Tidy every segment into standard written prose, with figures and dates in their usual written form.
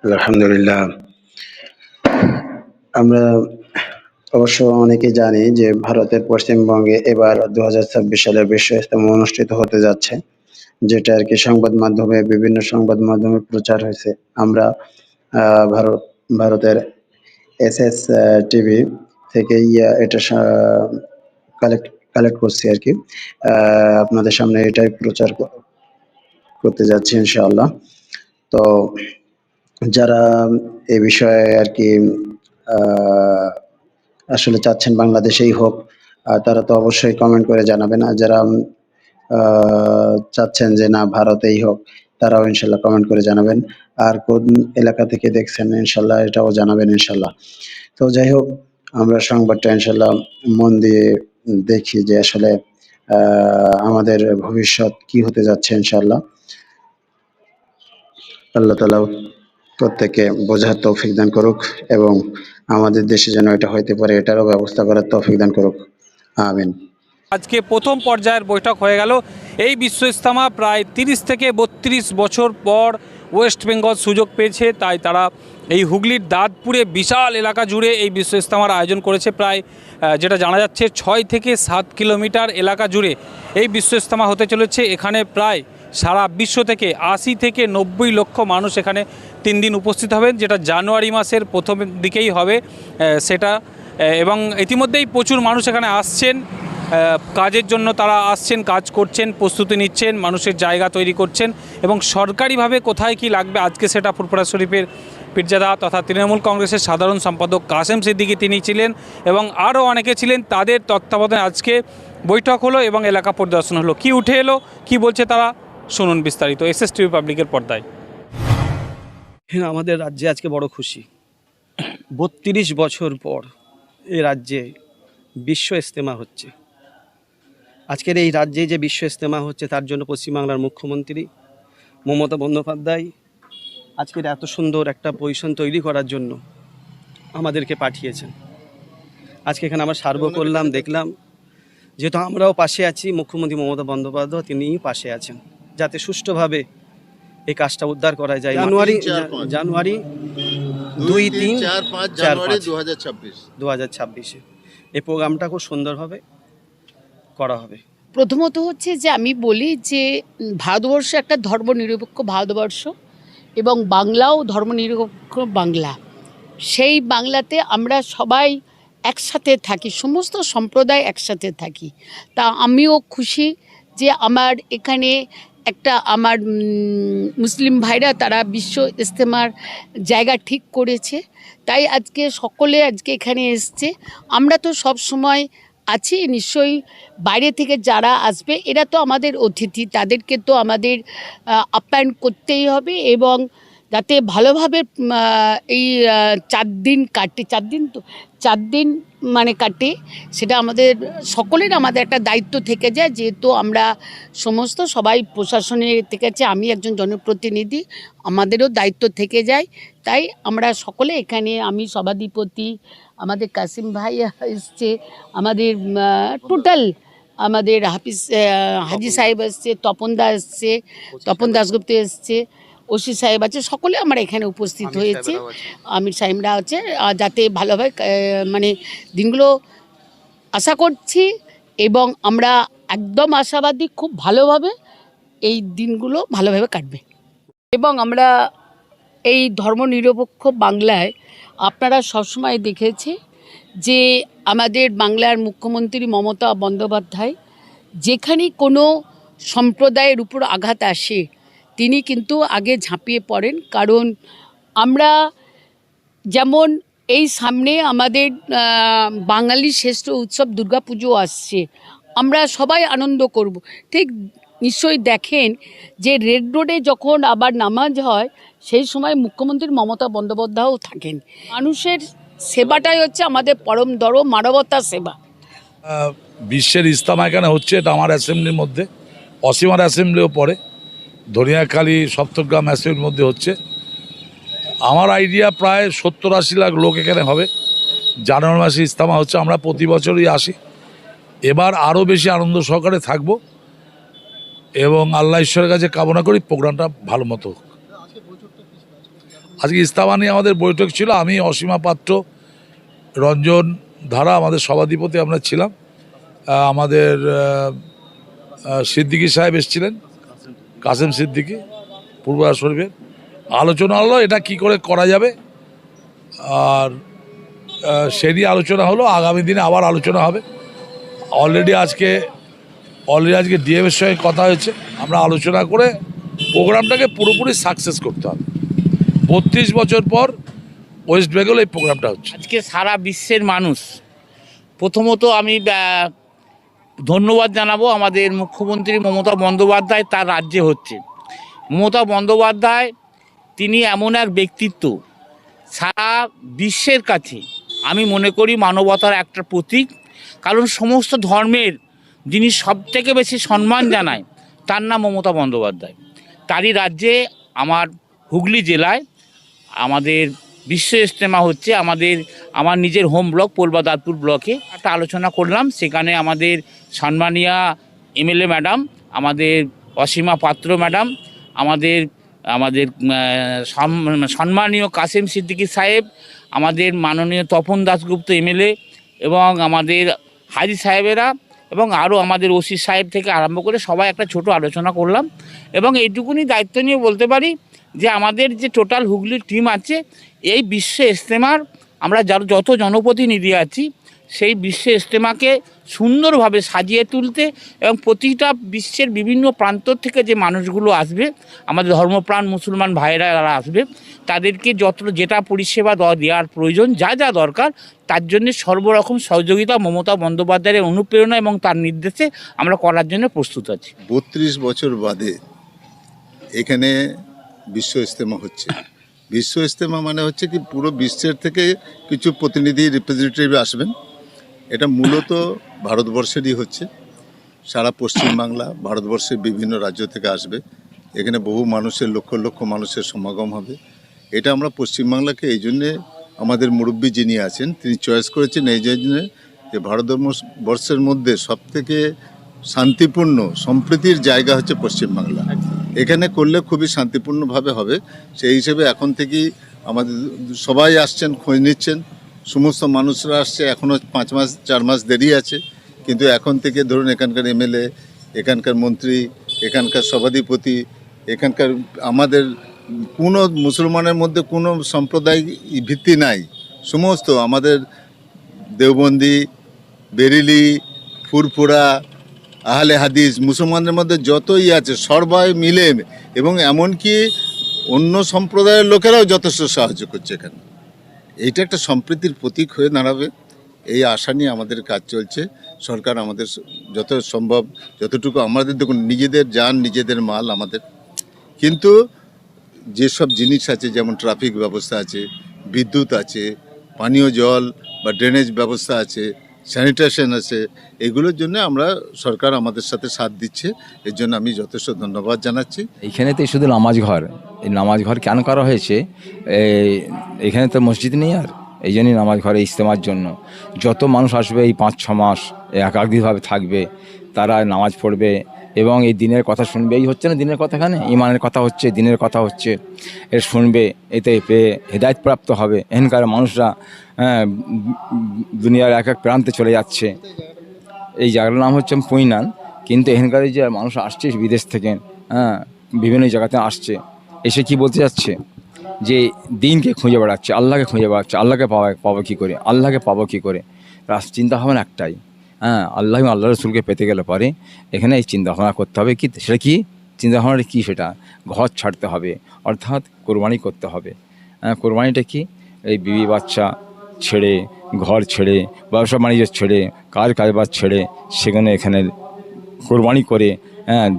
আলহামদুলিল্লাহ। আমরা অবশ্য অনেকেই জানি যে ভারতের পশ্চিমবঙ্গে এবার ২০২৬ সালের বিশ্ব ইজতেমা অনুষ্ঠিত হতে যাচ্ছে। যেটা আরকি সংবাদ মাধ্যমে বিভিন্ন সংবাদ মাধ্যমে প্রচার হয়েছে। আমরা ভারতের এসএস টিভি থেকে এটা কালেক্ট কালেক্ট করছি আরকি। আপনাদের সামনে এটাই প্রচার করতে যাচ্ছি ইনশাআল্লাহ। তো যারা এ বিষয়ে আরকি আ আসলে চাচ্ছেন বাংলাদেশেই হোক, তারা তো অবশ্যই কমেন্ট করে জানাবেন। আর যারা আ চাচ্ছেন যে না ভারতেই হোক, তারাও ইনশাআল্লাহ কমেন্ট করে জানাবেন। আর কোন এলাকা থেকে দেখছেন ইনশাআল্লাহ এটাও জানাবেন ইনশাআল্লাহ। তো যাই হোক, আমরা সংবাদটা ইনশাআল্লাহ মন দিয়ে দেখি যে আসলে আ আমাদের ভবিষ্যৎ কি হতে যাচ্ছে ইনশাআল্লাহ। আল্লাহ তাআলা প্রত্যেককে বোঝার তৌফিক দান করুক এবং আমাদের দেশে যেন এটা হইতে পারে এটারও ব্যবস্থা করার তৌফিক দান করুক। আমিন। আজকে প্রথম পর্যায়ের বৈঠক হয়ে গেল। এই বিশ্ব ইজতেমা প্রায় ৩০ থেকে ৩২ বছর পর ওয়েস্ট বেঙ্গল সুযোগ পেয়েছে, তাই তারা এই হুগলির দাঁতপুরে বিশাল এলাকা জুড়ে এই বিশ্ব ইজতেমার আয়োজন করেছে। প্রায় যেটা জানা যাচ্ছে ৬ থেকে ৭ কিলোমিটার এলাকা জুড়ে এই বিশ্ব ইজতেমা হতে চলেছে। এখানে প্রায় সারা বিশ্ব থেকে ৮০ থেকে ৯০ লক্ষ মানুষ এখানে ৩ দিন উপস্থিত হবেন, যেটা জানুয়ারি মাসের প্রথম দিকেই হবে সেটা। এবং ইতিমধ্যেই প্রচুর মানুষ এখানে আসছেন কাজের জন্য, তারা আসছেন, কাজ করছেন, প্রস্তুতি নিচ্ছেন, মানুষের জায়গা তৈরি করছেন এবং সরকারিভাবে কোথায় কি লাগবে আজকে সেটা ফুরফুরা শরীফের পীরজাদা তথা তৃণমূল কংগ্রেসের সাধারণ সম্পাদক কাসেম সিদ্দিকী তিনি ছিলেন এবং আরও অনেকে ছিলেন। তাদের তত্ত্বাবধানে আজকে বৈঠক হলো এবং এলাকা পরিদর্শন হলো। কি উঠে এলো, কি বলছে তারা, শুনুন বিস্তারিত এসএস টিভি পাবলিকের পর্দায়। আমাদের রাজ্যে আজকে বড় খুশি। ৩২ বছর পর এই রাজ্যে বিশ্ব ইজতেমা হচ্ছে। আজকের এই রাজ্যে যে বিশ্ব ইজতেমা হচ্ছে তার জন্য পশ্চিমবাংলার মুখ্যমন্ত্রী মমতা বন্দ্যোপাধ্যায় আজকের এত সুন্দর একটা পজিশন তৈরি করার জন্য আমাদেরকে পাঠিয়েছেন। আজকে এখানে আমরা সার্ভে করলাম, দেখলাম, যেহেতু আমরাও পাশে আছি, মুখ্যমন্ত্রী মমতা বন্দ্যোপাধ্যায় তিনিই পাশে আছেন যাতে সুষ্ঠুভাবে এই কাজটা উদ্ধার করা যায়। জানুয়ারি ২, ৩, ৪, ৫ 2026 এই প্রোগ্রামটা খুব সুন্দরভাবে করা হবে। প্রথমত হচ্ছে যে আমি বলি যে ভারতবর্ষ একটা ধর্মনিরপেক্ষ ভারতবর্ষ এবং বাংলাও ধর্মনিরপেক্ষ বাংলা। সেই বাংলাতে আমরা সবাই একসাথে থাকি, সমস্ত সম্প্রদায় একসাথে থাকি। তা আমিও খুশি যে আমার এখানে একটা আমার মুসলিম ভাইরা তারা বিশ্ব ইজতেমার জায়গা ঠিক করেছে, তাই আজকে সকলে আজকে এখানে এসছে। আমরা তো সব সময় আছি, নিশ্চয়ই বাইরে থেকে যারা আসবে এরা তো আমাদের অতিথি, তাদেরকে তো আমাদের আপ্যায়ন করতেই হবে এবং যাতে ভালোভাবে এই ৪ দিন কাটে, ৪ দিন তো ৪ দিন মানে কাটে, সেটা আমাদের সকলের আমাদের একটা দায়িত্ব থেকে যায়। যেহেতু আমরা সমস্ত সবাই প্রশাসনের থেকে আছে, আমি একজন জনপ্রতিনিধি, আমাদেরও দায়িত্ব থেকে যায়। তাই আমরা সকলে এখানে, আমি সভাধিপতি, আমাদের কাসিম ভাই এসছে, আমাদের টোটাল আমাদের হাজি সাহেব এসছে, তপন দা এসছে, তপন দাশগুপ্ত এসছে, ওসি সাহেব আছে, সকলে আমরা এখানে উপস্থিত হয়েছি, আমির সাহেবরা আছে, যাতে ভালোভাবে মানে দিনগুলো আশা করছি এবং আমরা একদম আশাবাদী খুব ভালোভাবে এই দিনগুলো ভালোভাবে কাটবে। এবং আমরা এই ধর্মনিরপেক্ষ বাংলায় আপনারা সবসময় দেখেছি যে আমাদের বাংলার মুখ্যমন্ত্রী মমতা বন্দ্যোপাধ্যায় যেখানেই কোনো সম্প্রদায়ের উপর আঘাত আসে তিনি কিন্তু আগে ঝাঁপিয়ে পড়েন। কারণ আমরা যেমন এই সামনে আমাদের বাঙালির শ্রেষ্ঠ উৎসব দুর্গাপুজো আসছে, আমরা সবাই আনন্দ করব। ঠিক নিশ্চয়ই দেখেন যে রেড রোডে যখন আবার নামাজ হয় সেই সময় মুখ্যমন্ত্রী মমতা বন্দ্যোপাধ্যায়ও থাকেন। মানুষের সেবাটাই হচ্ছে আমাদের পরম ধর্ম, মানবতার সেবা। বিশ্বের ইজতেমা এখানে হচ্ছে, এটা আমার অ্যাসেম্বলির মধ্যে, অসীমার অ্যাসেম্বলিও পড়ে, ধনিয়াখালী সপ্তগ্রাম অ্যাসেম্বলির মধ্যে হচ্ছে। আমার আইডিয়া প্রায় ৭০-৮০ লাখ লোক এখানে হবে। জানুয়ারি মাসে ইজতেমা হচ্ছে, আমরা প্রতি বছরই আসি, এবার আরও বেশি আনন্দ সহকারে থাকবো এবং আল্লাহ ঈশ্বরের কাছে কামনা করি প্রোগ্রামটা ভালো মতো হোক। আজকে ইস্তফা নিয়ে আমাদের বৈঠক ছিল। আমি, অসীমা পাত্র, রঞ্জন ধারা আমাদের সভাধিপতি আমরা ছিলাম। আমাদের সিদ্দিকী সাহেব এসেছিলেন, কাসেম সিদ্দিকী, পূর্বা শরীফের। আলোচনা হলো এটা কি করে করা যাবে, আর সে নিয়ে আলোচনা হলো। আগামী দিনে আবার আলোচনা হবে। অলরেডি আজকে ডিএমের সঙ্গে কথা হয়েছে। আমরা আলোচনা করে প্রোগ্রামটাকে পুরোপুরি সাকসেস করতে হবে। 32 বছর পর ওয়েস্ট বেঙ্গল এই প্রোগ্রামটা হচ্ছে। আজকে সারা বিশ্বের মানুষ, প্রথমত আমি ধন্যবাদ জানাবো আমাদের মুখ্যমন্ত্রী মমতা বন্দ্যোপাধ্যায়, তার রাজ্যে হচ্ছে। মমতা বন্দ্যোপাধ্যায় তিনি এমন এক ব্যক্তিত্ব, সারা বিশ্বের কাছে আমি মনে করি মানবতার একটা প্রতীক। কারণ সমস্ত ধর্মের যিনি সবথেকে বেশি সম্মান জানায় তার নাম মমতা বন্দ্যোপাধ্যায়। তারই রাজ্যে আমার হুগলি জেলায় আমাদের বিশ্ব ইজতেমা হচ্ছে। আমার নিজের হোম ব্লক পূর্বদাদপুর ব্লকে একটা আলোচনা করলাম। সেখানে আমাদের সম্মানীয় এমএলএ ম্যাডাম, আমাদের অসীমা পাত্র ম্যাডাম, আমাদের সম্মানীয় কাসেম সিদ্দিকী সাহেব, আমাদের মাননীয় তপন দাশগুপ্ত এমএলএ এবং আমাদের হাজি সাহেবেরা এবং আরও আমাদের ওসি সাহেব থেকে আরম্ভ করে সবাই একটা ছোট আলোচনা করলাম। এবং এইটুকুনি দায়িত্ব নিয়ে বলতে পারি যে আমাদের যে টোটাল হুগলির টিম আছে, এই বিশ্ব ইজতেমার আমরা যত জনপ্রতিনিধি আছি সেই বিশ্ব ইজতেমাকে সুন্দরভাবে সাজিয়ে তুলতে এবং প্রতিটা বিশ্বের বিভিন্ন প্রান্ত থেকে যে মানুষগুলো আসবে, আমাদের ধর্মপ্রাণ মুসলমান ভাইরা যারা আসবে, তাদেরকে যেটা পরিষেবা দেওয়ার প্রয়োজন, যা যা দরকার, তার জন্য সর্বরকম সহযোগিতা মমতা বন্দ্যোপাধ্যায়ের অনুপ্রেরণা এবং তার নির্দেশে আমরা করার জন্য প্রস্তুত আছি। 32 বছর বাদে এখানে বিশ্ব ইজতেমা হচ্ছে। বিশ্ব ইজতেমা মানে হচ্ছে কি পুরো বিশ্বের থেকে কিছু প্রতিনিধি রিপ্রেজেন্টেটিভ আসবেন। এটা মূলত ভারতবর্ষেরই হচ্ছে। সারা পশ্চিমবাংলা, ভারতবর্ষের বিভিন্ন রাজ্য থেকে আসবে। এখানে বহু মানুষের, লক্ষ লক্ষ মানুষের সমাগম হবে। এটা আমরা পশ্চিমবাংলাকে এই জন্যে, আমাদের মুরব্বী যিনি আছেন তিনি চয়েস করেছেন এই জন্যে যে ভারতবর্ষের মধ্যে সবথেকে শান্তিপূর্ণ সম্প্রীতির জায়গা হচ্ছে পশ্চিমবাংলা। এখানে করলে খুবই শান্তিপূর্ণভাবে হবে। সেই হিসেবে এখন থেকেই আমাদের সবাই আসছেন, খোঁজ নিচ্ছেন। সমস্ত মানুষরা আসছে। এখনও 5 মাস 4 মাস দেরি আছে, কিন্তু এখন থেকে ধরুন এখানকার এমএলএ, এখানকার মন্ত্রী, এখানকার সভাধিপতি, এখানকার আমাদের কোনো মুসলমানের মধ্যে কোনো সম্প্রদায় ভিত্তি নাই। সমস্ত আমাদের দেওবন্দি, বেরেলি, ফুরফুরা, আহলে হাদিস, মুসলমানদের মধ্যে যতই আছে সবাই মিলে, এবং এমনকি অন্য সম্প্রদায়ের লোকেরাও যথেষ্ট সাহায্য করছে এখানে। এইটা একটা সম্প্রীতির প্রতীক হয়ে দাঁড়াবে, এই আশা নিয়ে আমাদের কাজ চলছে। সরকার আমাদের যত সম্ভব, যতটুকু আমাদের, দেখুন নিজেদের যান নিজেদের মাল আমাদের, কিন্তু যেসব জিনিস আছে যেমন ট্রাফিক ব্যবস্থা আছে, বিদ্যুৎ আছে, পানীয় জল বা ড্রেনেজ ব্যবস্থা আছে, স্যানিটেশন আছে, এগুলোর জন্য আমরা সরকার আমাদের সাথে সাথ দিচ্ছে। এর জন্য আমি যথেষ্ট ধন্যবাদ জানাচ্ছি। এইখানে তো শুধু নামাজ ঘর, এই নামাজ ঘর কেন করা হয়েছে, এখানে তো মসজিদ নেই, আর এই জন্যই নামাজ ঘরে ইজতেমার জন্য যত মানুষ আসবে এই 5-6 মাস একাধিকভাবে থাকবে, তারা নামাজ পড়বে এবং এই দিনের কথা শুনবে। এই হচ্ছে না দিনের কথা, এখানে ইমানের কথা হচ্ছে, দিনের কথা হচ্ছে, এর শুনবে, এতে পেয়ে হেদায়েত প্রাপ্ত হবে। এখানকার মানুষরা দুনিয়ার এক এক প্রান্তে চলে যাচ্ছে। এই জায়গাটার নাম হচ্ছে পৈনান, কিন্তু এখানকার যে মানুষ আসছে বিদেশ থেকে, বিভিন্ন জায়গাতে আসছে, এসে কি বলতে যাচ্ছে যে দিনকে খুঁজে বেড়াচ্ছে, আল্লাহকে খুঁজে বেড়াচ্ছে। আল্লাহকে পাবো কী করে, আল্লাহকে পাবো কী করে? চিন্তা ভাবনা একটাই, আল্লাহ রসুলকে পেতে গেলে পরে এখানে এই চিন্তাভাবনা করতে হবে। কি সেটা কি চিন্তাভাবনাটা কী? সেটা ঘর ছাড়তে হবে, অর্থাৎ কোরবানি করতে হবে। কোরবানিটা কি? এই বিবি বাচ্চা ছেড়ে, ঘর ছেড়ে, ব্যবসা বাণিজ্য ছেড়ে, কাজবাজ ছেড়ে সেখানে কোরবানি করে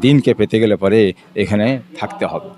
দিনকে পেতে গেলে পরে এখানে থাকতে হবে।